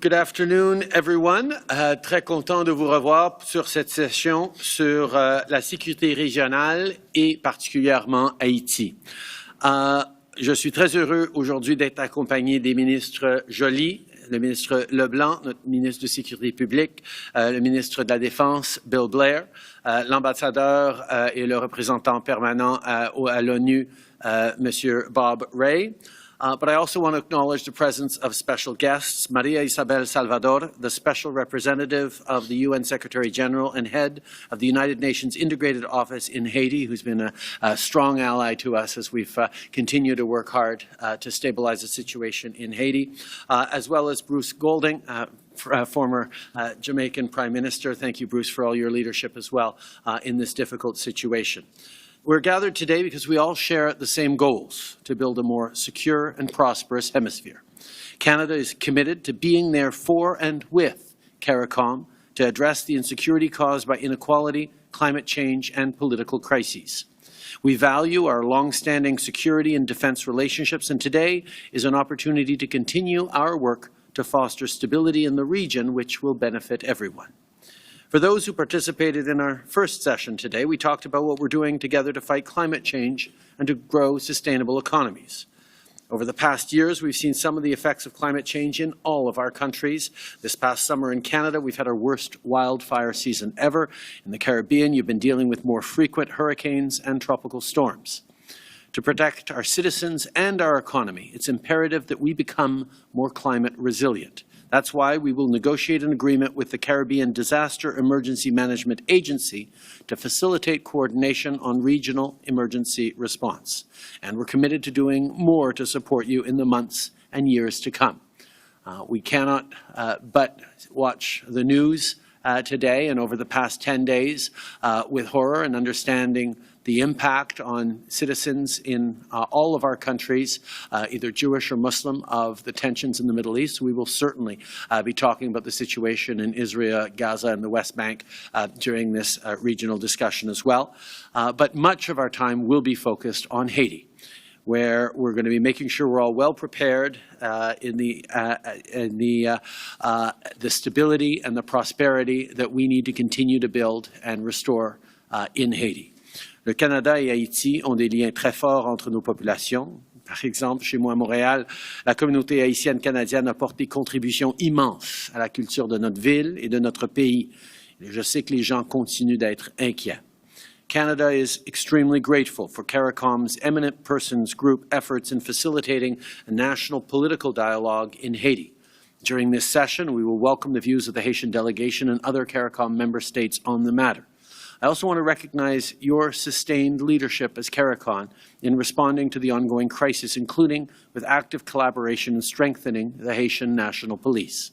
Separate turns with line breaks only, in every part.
Good afternoon, everyone. Très content de vous revoir sur cette session sur la sécurité régionale et particulièrement Haïti. Je suis très heureux aujourd'hui d'être accompagné des ministres Joly, le ministre Leblanc, notre ministre de Sécurité publique, le ministre de la Défense, Bill Blair, l'ambassadeur et le représentant permanent à l'ONU, Monsieur Bob Ray. But I also want to acknowledge the presence of special guests, Maria Isabel Salvador, the Special Representative of the UN Secretary General and head of the United Nations Integrated Office in Haiti, who's been a strong ally to us as we've continued to work hard to stabilize the situation in Haiti, as well as Bruce Golding, former Jamaican Prime Minister. Thank you, Bruce, for all your leadership as well in this difficult situation. We're gathered today because we all share the same goals, to build a more secure and prosperous hemisphere. Canada is committed to being there for and with CARICOM to address the insecurity caused by inequality, climate change, and political crises. We value our long-standing security and defense relationships, and today is an opportunity to continue our work to foster stability in the region, which will benefit everyone. For those who participated in our first session today, we talked about what we're doing together to fight climate change and to grow sustainable economies. Over the past years, we've seen some of the effects of climate change in all of our countries. This past summer in Canada, we've had our worst wildfire season ever. In the Caribbean, you've been dealing with more frequent hurricanes and tropical storms. To protect our citizens and our economy, it's imperative that we become more climate resilient. That's why we will negotiate an agreement with the Caribbean Disaster Emergency Management Agency to facilitate coordination on regional emergency response. And we're committed to doing more to support you in the months and years to come. We cannot but watch the news today and over the past 10 days with horror and understanding the impact on citizens in all of our countries, either Jewish or Muslim, of the tensions in the Middle East. We will certainly be talking about the situation in Israel, Gaza, and the West Bank during this regional discussion as well. But much of our time will be focused on Haiti, where we're going to be making sure we're all well prepared in the stability and the prosperity that we need to continue to build and restore in Haiti. Le Canada et Haïti ont des liens très forts entre nos populations. Par exemple, chez moi à Montréal, la communauté haïtienne-canadienne apporte des contributions immenses à la culture de notre ville et de notre pays. Et je sais que les gens continuent d'être inquiets. Canada is extremely grateful for CARICOM's Eminent Persons Group efforts in facilitating a national political dialogue in Haiti. During this session, we will welcome the views of the Haitian delegation and other CARICOM member states on the matter. I also want to recognize your sustained leadership as CARICOM in responding to the ongoing crisis, including with active collaboration in strengthening the Haitian National Police.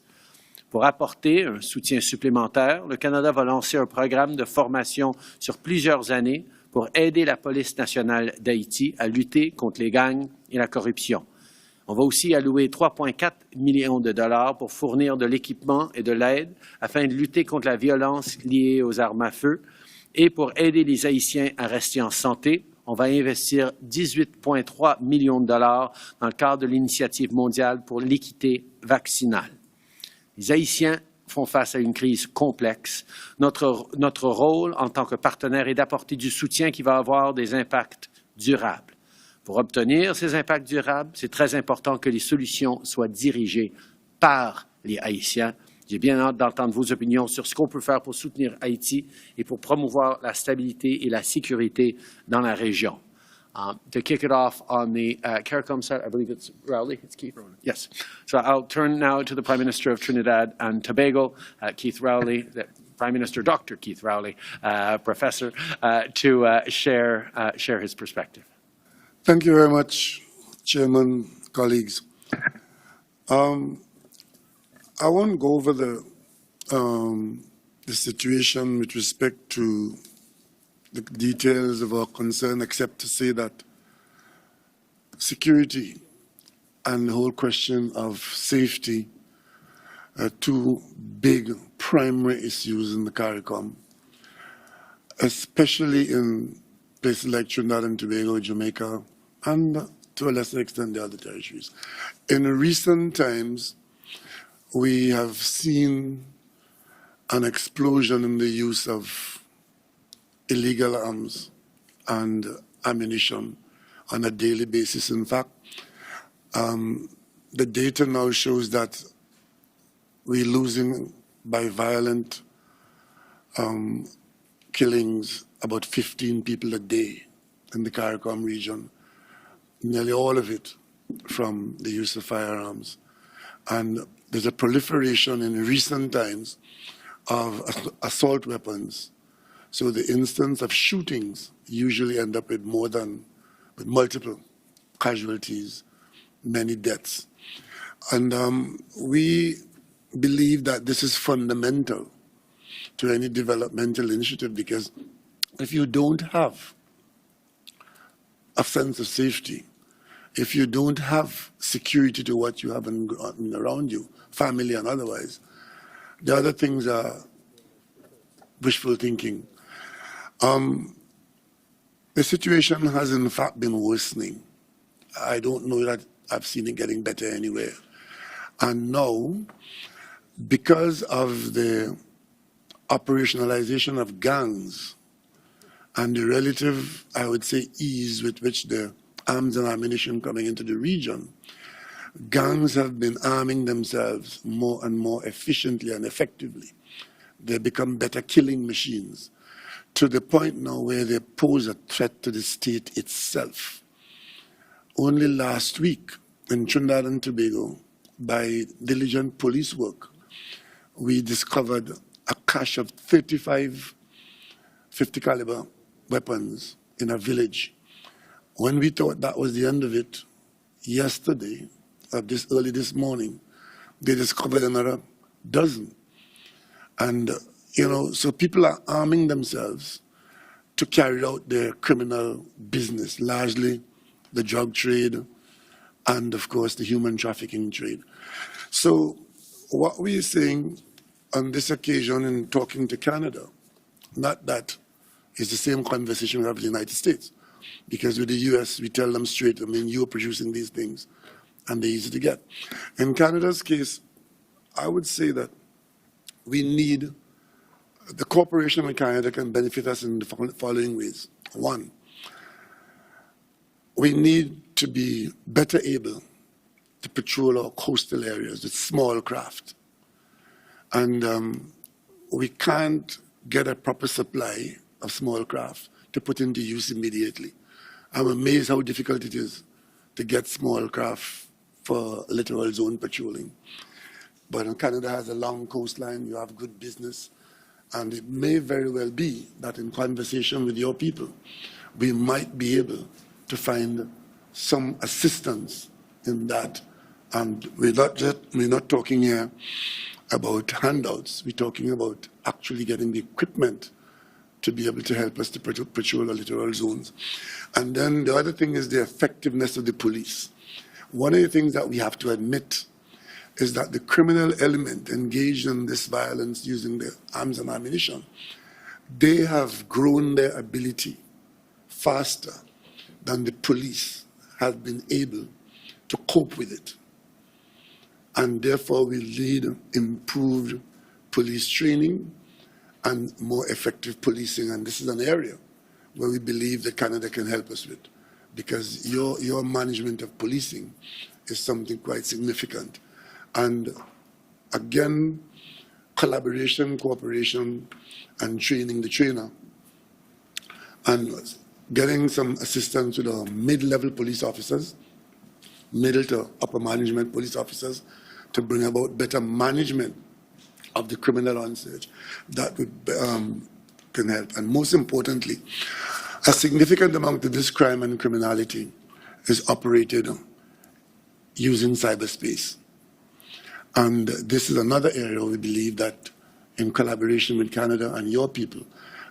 Pour apporter un soutien supplémentaire, le Canada va lancer un programme de formation sur plusieurs années pour aider la police nationale d'Haïti à lutter contre les gangs et la corruption. On va aussi allouer 3,4 millions de dollars pour fournir de l'équipement et de l'aide afin de lutter contre la violence liée aux armes à feu. Et pour aider les Haïtiens à rester en santé, on va investir 18,3 millions de dollars dans le cadre de l'initiative mondiale pour l'équité vaccinale. Les Haïtiens font face à une crise complexe. Notre rôle en tant que partenaire est d'apporter du soutien qui va avoir des impacts durables. Pour obtenir ces impacts durables, c'est très important que les solutions soient dirigées par les Haïtiens. J'ai bien hâte d'entendre vos opinions sur ce qu'on peut faire pour soutenir Haïti et pour promouvoir la stabilité et la sécurité dans la région. To kick it off on the CARICOM side, I believe it's Rowley. It's Keith. Rowley. Yes. So I'll turn now to the Prime Minister of Trinidad and Tobago, Keith Rowley, the Prime Minister Dr. Keith Rowley, Professor, to share his perspective.
Thank you very much, Chairman, colleagues. I won't go over the situation with respect to the details of our concern, except to say that security and the whole question of safety are two big primary issues in the CARICOM, especially in places like Trinidad and Tobago, Jamaica, and to a lesser extent the other territories. In recent times, we have seen an explosion in the use of illegal arms and ammunition on a daily basis. In fact, the data now shows that we're losing by violent killings about 15 people a day in the CARICOM region, nearly all of it from the use of firearms. And there's a proliferation in recent times of assault weapons. So the instance of shootings usually end up with multiple casualties, many deaths. And we believe that this is fundamental to any developmental initiative, because if you don't have a sense of safety, if you don't have security to what you have around you, family and otherwise, the other things are wishful thinking. The situation has in fact been worsening. I don't know that I've seen it getting better anywhere. And now, because of the operationalization of gangs and the relative, I would say, ease with which the arms and ammunition coming into the region, gangs have been arming themselves more and more efficiently and effectively. They become better killing machines, to the point now where they pose a threat to the state itself. Only last week in Trinidad and Tobago, by diligent police work, we discovered a cache of 35 50 caliber weapons in a village. When we thought that was the end of it, yesterday, early this morning, they discovered another dozen. And, so people are arming themselves to carry out their criminal business, largely the drug trade and, of course, the human trafficking trade. So what we're saying on this occasion in talking to Canada, not that it's the same conversation we have with the United States, because with the US, we tell them straight, you're producing these things, and they're easy to get. In Canada's case, I would say that we need, the cooperation with Canada can benefit us in the following ways. One, we need to be better able to patrol our coastal areas with small craft. And we can't get a proper supply of small craft to put into use immediately. I'm amazed how difficult it is to get small craft for littoral zone patrolling. But Canada has a long coastline, you have good business, and it may very well be that in conversation with your people, we might be able to find some assistance in that. And we're not talking here about handouts, we're talking about actually getting the equipment to be able to help us to patrol the littoral zones. And then the other thing is the effectiveness of the police. One of the things that we have to admit is that the criminal element engaged in this violence using the arms and ammunition, they have grown their ability faster than the police have been able to cope with it. And therefore we need improved police training and more effective policing. And this is an area where we believe that Canada can help us with, because your management of policing is something quite significant. And again, collaboration, cooperation, and training the trainer, and getting some assistance with our mid-level police officers, middle to upper management police officers, to bring about better management of the criminal on search. That would can help. And most importantly, a significant amount of this crime and criminality is operated using cyberspace. And this is another area we believe that, in collaboration with Canada and your people,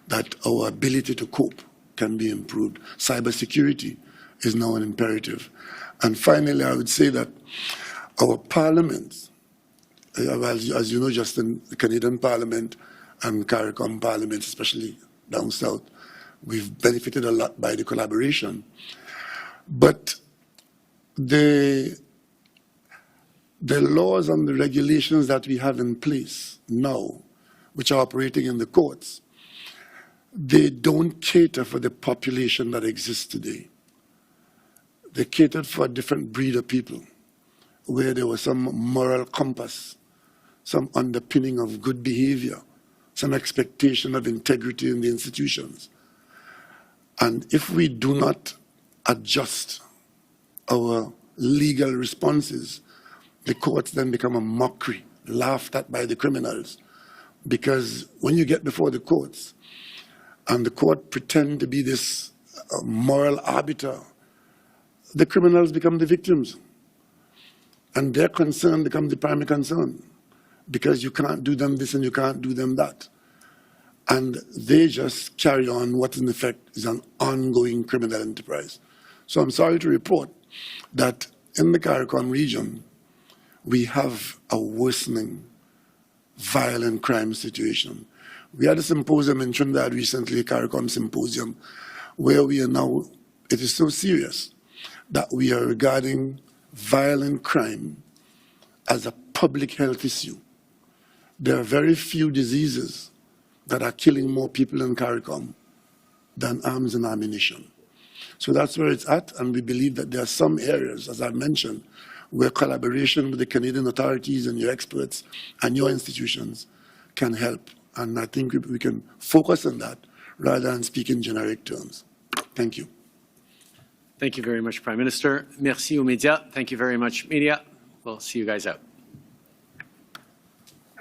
that our ability to cope can be improved. Cybersecurity is now an imperative. And finally, I would say that our parliaments, as you know, Justin, the Canadian Parliament and CARICOM Parliament, especially down south, we've benefited a lot by the collaboration. But the the laws and the regulations that we have in place now, which are operating in the courts, they don't cater for the population that exists today. They catered for a different breed of people, where there was some moral compass, some underpinning of good behavior, some expectation of integrity in the institutions. And if we do not adjust our legal responses, the courts then become a mockery, laughed at by the criminals. Because when you get before the courts, and the court pretend to be this moral arbiter, the criminals become the victims. And their concern becomes the primary concern, because you can't do them this and you can't do them that. And they just carry on what in effect is an ongoing criminal enterprise. So I'm sorry to report that in the CARICOM region, we have a worsening violent crime situation. We had a symposium in Trinidad recently, a CARICOM symposium, where we are now, it is so serious that we are regarding violent crime as a public health issue. There are very few diseases that are killing more people in CARICOM than arms and ammunition. So that's where it's at, and we believe that there are some areas, as I mentioned, where collaboration with the Canadian authorities and your experts and your institutions can help. And I think we can focus on that rather than speak in generic terms. Thank you.
Thank you very much, Prime Minister. Merci aux médias. Thank you very much, media. We'll see you guys out.